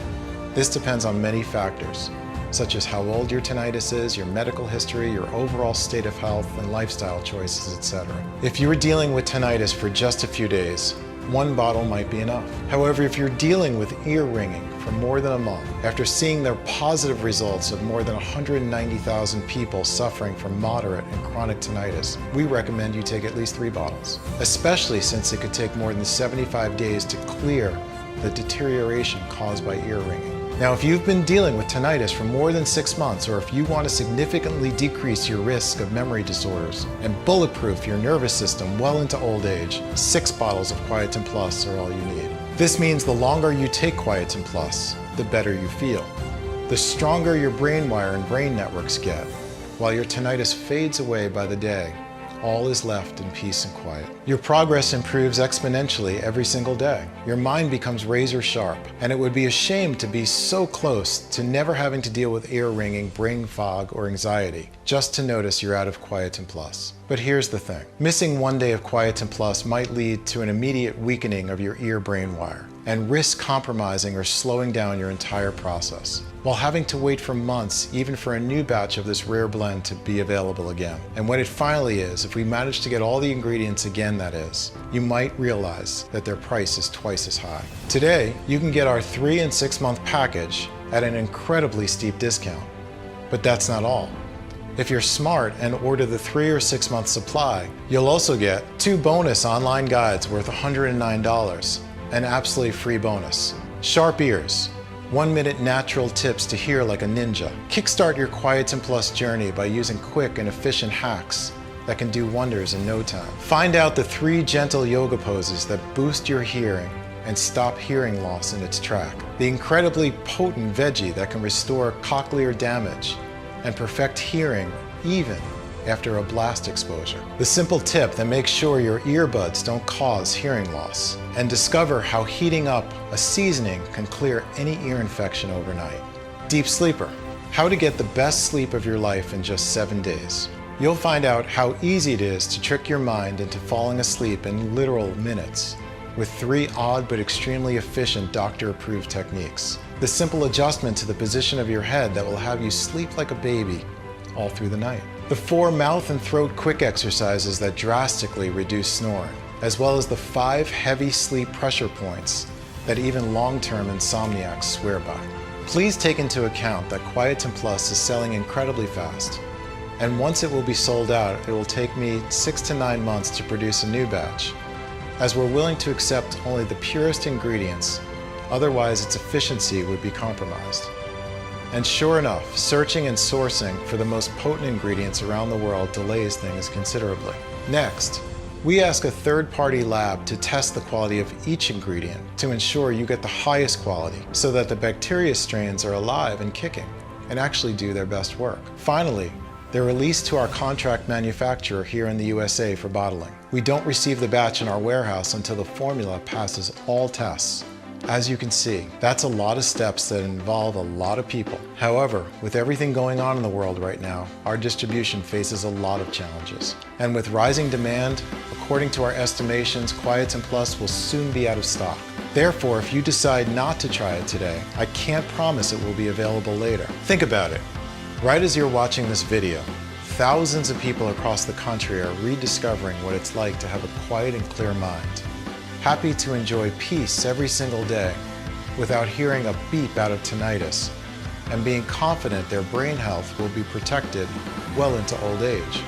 Speaker 1: This depends on many factors, such as how old your tinnitus is, your medical history, your overall state of health and lifestyle choices, etc. If you are dealing with tinnitus for just a few days, 1 bottle might be enough. However, if you're dealing with ear ringing for more than a month, after seeing the positive results of more than 190,000 people suffering from moderate and chronic tinnitus, we recommend you take at least 3 bottles, especially since it could take more than 75 days to clear the deterioration caused by ear ringing. Now, if you've been dealing with tinnitus for more than 6 months, or if you want to significantly decrease your risk of memory disorders and bulletproof your nervous system well into old age, 6 bottles of Quietum Plus are all you need. This means the longer you take Quietum Plus, the better you feel. The stronger your brain wire and brain networks get, while your tinnitus fades away by the day. All is left in peace and quiet. Your progress improves exponentially every single day. Your mind becomes razor sharp, and it would be a shame to be so close to never having to deal with ear ringing, brain fog, or anxiety, just to notice you're out of Quietum Plus. But here's the thing. Missing 1 day of Quietum Plus might lead to an immediate weakening of your ear-brain wire and risk compromising or slowing down your entire process, while having to wait for months even for a new batch of this rare blend to be available again. And when it finally is, if we manage to get all the ingredients again, that is, you might realize that their price is twice as high. Today, you can get our 3- and 6-month package at an incredibly steep discount. But that's not all. If you're smart and order the 3- or 6-month supply, you'll also get 2 bonus online guides worth $109, an absolutely free bonus. Sharp ears, 1-minute natural tips to hear like a ninja. Kickstart your Quietum Plus journey by using quick and efficient hacks that can do wonders in no time. Find out the 3 gentle yoga poses that boost your hearing and stop hearing loss in its track. The incredibly potent veggie that can restore cochlear damage and perfect hearing even after a blast exposure. The simple tip that makes sure your earbuds don't cause hearing loss. And discover how heating up a seasoning can clear any ear infection overnight. Deep Sleeper, how to get the best sleep of your life in just 7 days. You'll find out how easy it is to trick your mind into falling asleep in literal minutes with 3 odd but extremely efficient doctor-approved techniques. The simple adjustment to the position of your head that will have you sleep like a baby all through the night. The 4 mouth and throat quick exercises that drastically reduce snoring, as well as the 5 heavy sleep pressure points that even long-term insomniacs swear by. Please take into account that Quietum Plus is selling incredibly fast, and once it will be sold out, it will take me 6 to 9 months to produce a new batch, as we're willing to accept only the purest ingredients, otherwise its efficiency would be compromised. And sure enough, searching and sourcing for the most potent ingredients around the world delays things considerably. Next, we ask a third-party lab to test the quality of each ingredient to ensure you get the highest quality so that the bacteria strains are alive and kicking and actually do their best work. Finally, they're released to our contract manufacturer here in the USA for bottling. We don't receive the batch in our warehouse until the formula passes all tests. As you can see, that's a lot of steps that involve a lot of people. However, with everything going on in the world right now, our distribution faces a lot of challenges. And with rising demand, according to our estimations, Quietum Plus will soon be out of stock. Therefore, if you decide not to try it today, I can't promise it will be available later. Think about it. Right as you're watching this video, thousands of people across the country are rediscovering what it's like to have a quiet and clear mind, happy to enjoy peace every single day without hearing a beep out of tinnitus, and being confident their brain health will be protected well into old age.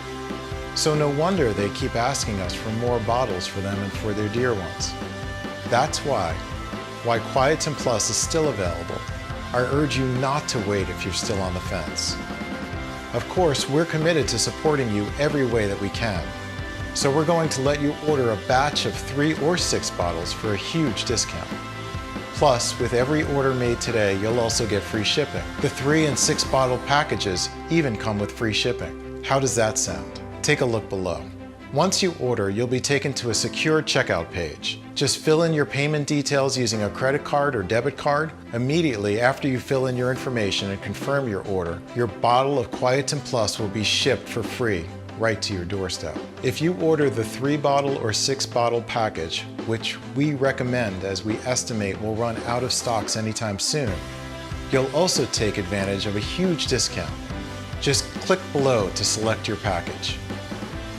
Speaker 1: So no wonder they keep asking us for more bottles for them and for their dear ones. That's why Quietum Plus is still available. I urge you not to wait if you're still on the fence. Of course, we're committed to supporting you every way that we can. So we're going to let you order a batch of 3 or 6 bottles for a huge discount. Plus, with every order made today, you'll also get free shipping. The 3 and 6 bottle packages even come with free shipping. How does that sound? Take a look below. Once you order, you'll be taken to a secure checkout page. Just fill in your payment details using a credit card or debit card. Immediately after you fill in your information and confirm your order, your bottle of Quietum Plus will be shipped for free right to your doorstep. If you order the 3 bottle or 6 bottle package, which we recommend as we estimate will run out of stocks anytime soon, you'll also take advantage of a huge discount. Just click below to select your package.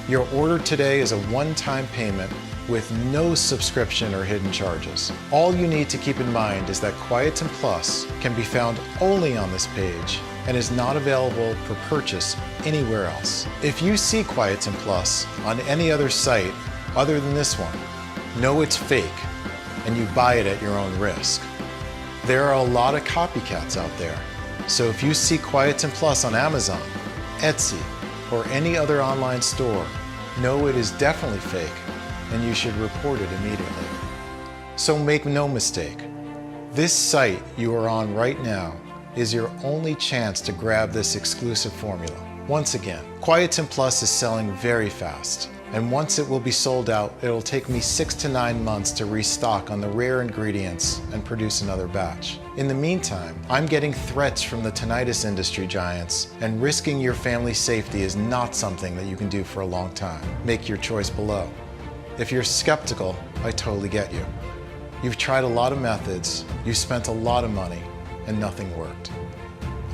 Speaker 1: Your order today is a one-time payment with no subscription or hidden charges. All you need to keep in mind is that Quietum Plus can be found only on this page and is not available for purchase anywhere else. If you see Quietum Plus on any other site other than this one, know it's fake and you buy it at your own risk. There are a lot of copycats out there, so if you see Quietum Plus on Amazon, Etsy, or any other online store, know it is definitely fake and you should report it immediately. So make no mistake, this site you are on right now is your only chance to grab this exclusive formula. Once again, Quietum Plus is selling very fast, and once it will be sold out, it'll take me 6 to 9 months to restock on the rare ingredients and produce another batch. In the meantime, I'm getting threats from the tinnitus industry giants, and risking your family's safety is not something that you can do for a long time. Make your choice below. If you're skeptical, I totally get you. You've tried a lot of methods, you've spent a lot of money, and nothing worked.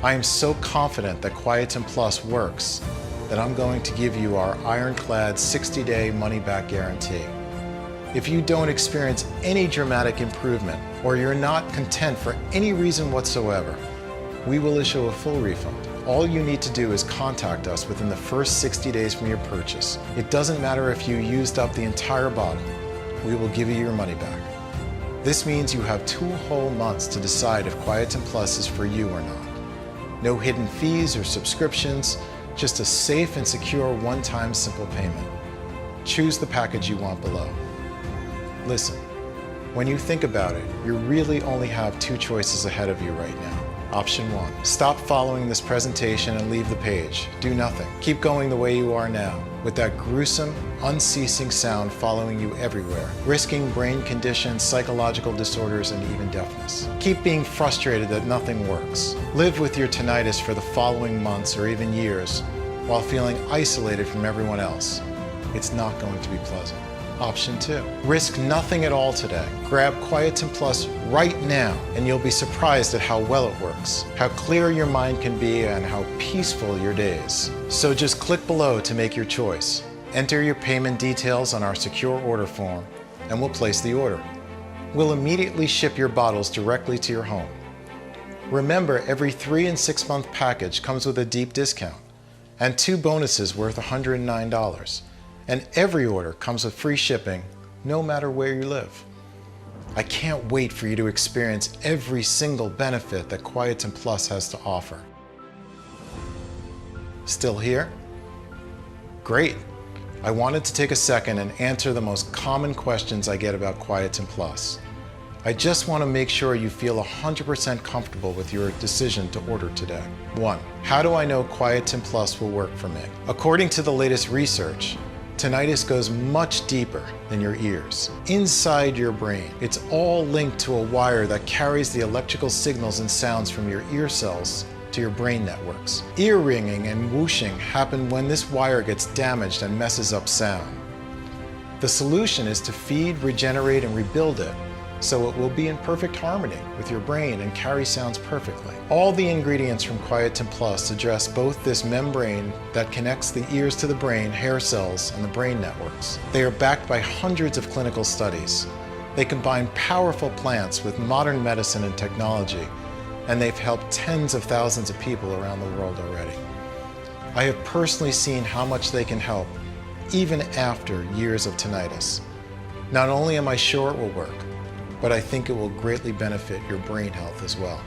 Speaker 1: I am so confident that Quietum Plus works that I'm going to give you our ironclad 60-day money-back guarantee. If you don't experience any dramatic improvement, or you're not content for any reason whatsoever, we will issue a full refund. All you need to do is contact us within the first 60 days from your purchase. It doesn't matter if you used up the entire bottle, we will give you your money back. This means you have 2 whole months to decide if Quietum Plus is for you or not. No hidden fees or subscriptions, just a safe and secure one-time simple payment. Choose the package you want below. Listen, when you think about it, you really only have 2 choices ahead of you right now. Option 1, stop following this presentation and leave the page. Do nothing. Keep going the way you are now, with that gruesome, unceasing sound following you everywhere, risking brain conditions, psychological disorders, and even deafness. Keep being frustrated that nothing works. Live with your tinnitus for the following months or even years, while feeling isolated from everyone else. It's not going to be pleasant. Option 2, risk nothing at all today. Grab Quietum Plus right now and you'll be surprised at how well it works, how clear your mind can be, and how peaceful your days. So just click below to make your choice. Enter your payment details on our secure order form and we'll place the order. We'll immediately ship your bottles directly to your home. Remember, every 3 and 6 month package comes with a deep discount and 2 bonuses worth $109. And every order comes with free shipping, no matter where you live. I can't wait for you to experience every single benefit that Quietum Plus has to offer. Still here? Great. I wanted to take a second and answer the most common questions I get about Quietum Plus. I just want to make sure you feel 100% comfortable with your decision to order today. 1. How do I know Quietum Plus will work for me? According to the latest research, tinnitus goes much deeper than your ears. Inside your brain, it's all linked to a wire that carries the electrical signals and sounds from your ear cells to your brain networks. Ear ringing and whooshing happen when this wire gets damaged and messes up sound. The solution is to feed, regenerate, and rebuild it so it will be in perfect harmony with your brain and carry sounds perfectly. All the ingredients from Quietum Plus address both this membrane that connects the ears to the brain, hair cells, and the brain networks. They are backed by hundreds of clinical studies. They combine powerful plants with modern medicine and technology, and they've helped tens of thousands of people around the world already. I have personally seen how much they can help, even after years of tinnitus. Not only am I sure it will work, but I think it will greatly benefit your brain health as well.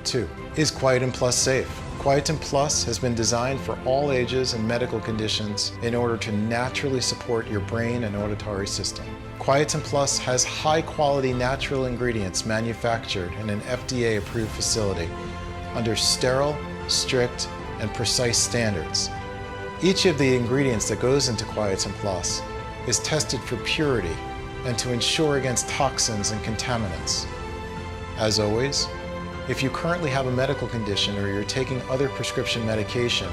Speaker 1: 2. Is Quietum Plus safe? Quietum Plus has been designed for all ages and medical conditions in order to naturally support your brain and auditory system. Quietum Plus has high-quality natural ingredients manufactured in an FDA-approved facility under sterile, strict, and precise standards. Each of the ingredients that goes into Quietum Plus is tested for purity and to ensure against toxins and contaminants. As always, if you currently have a medical condition or you're taking other prescription medication,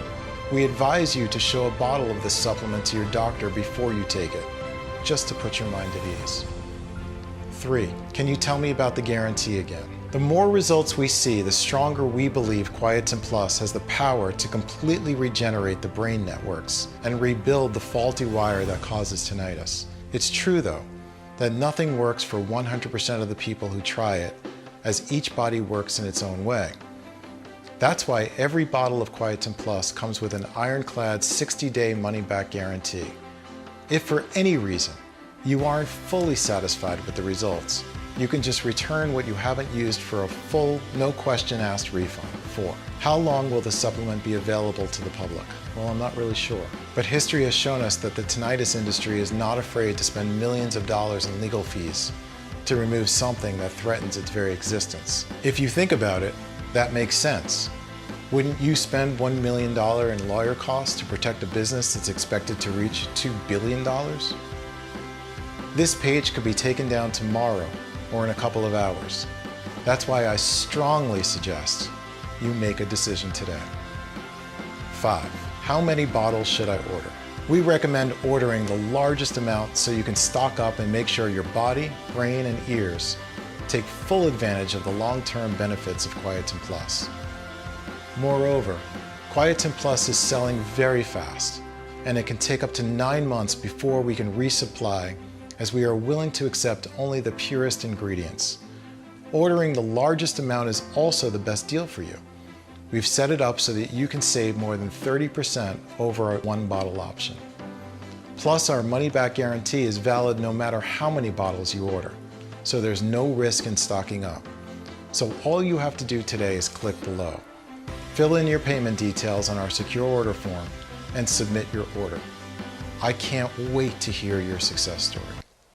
Speaker 1: we advise you to show a bottle of this supplement to your doctor before you take it, just to put your mind at ease. 3. Can you tell me about the guarantee again? The more results we see, the stronger we believe Quietum Plus has the power to completely regenerate the brain networks and rebuild the faulty wire that causes tinnitus. It's true, though, that nothing works for 100% of the people who try it, as each body works in its own way. That's why every bottle of Quietum Plus comes with an ironclad 60-day money-back guarantee. If for any reason you aren't fully satisfied with the results, you can just return what you haven't used for a full, no-question-asked refund. 4. How long will the supplement be available to the public? Well, I'm not really sure. But history has shown us that the tinnitus industry is not afraid to spend millions of dollars in legal fees to remove something that threatens its very existence. If you think about it, that makes sense. Wouldn't you spend $1 million in lawyer costs to protect a business that's expected to reach $2 billion? This page could be taken down tomorrow or in a couple of hours. That's why I strongly suggest you make a decision today. 5. How many bottles should I order? We recommend ordering the largest amount so you can stock up and make sure your body, brain, and ears take full advantage of the long-term benefits of Quietum Plus. Moreover, Quietum Plus is selling very fast, and it can take up to 9 months before we can resupply, as we are willing to accept only the purest ingredients. Ordering the largest amount is also the best deal for you. We've set it up so that you can save more than 30% over our one-bottle option. Plus, our money-back guarantee is valid no matter how many bottles you order, so there's no risk in stocking up. So all you have to do today is click below. Fill in your payment details on our secure order form and submit your order. I can't wait to hear your success story.